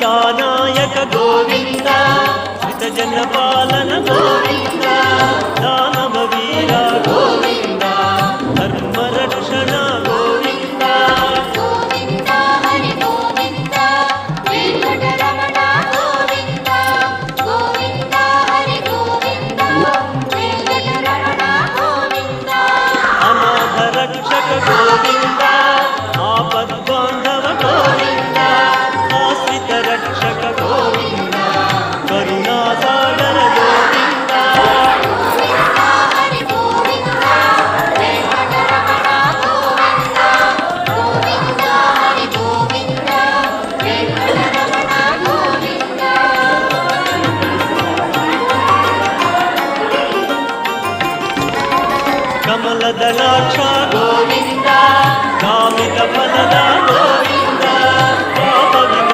सीतानायक गोविंद श्रितजन पालन गोविंद दानव वीर गोविंद धर्म रक्षण गोविंद गोविंद हरि गोविंद वेंकटरमण गोविंद गोविंद हरि गोविंद वेंकटरमण गोविंद अनाथ रक्षक गोविंद आपद बांधव गोविंद आश्रित रक्षक गोविंद करुणा सागर गोविंद हरि गोविंद वेंकटरमण गोविंद गोविंद हरि गोविंद वेंकटरमण गोविंद कमलदलाक्ष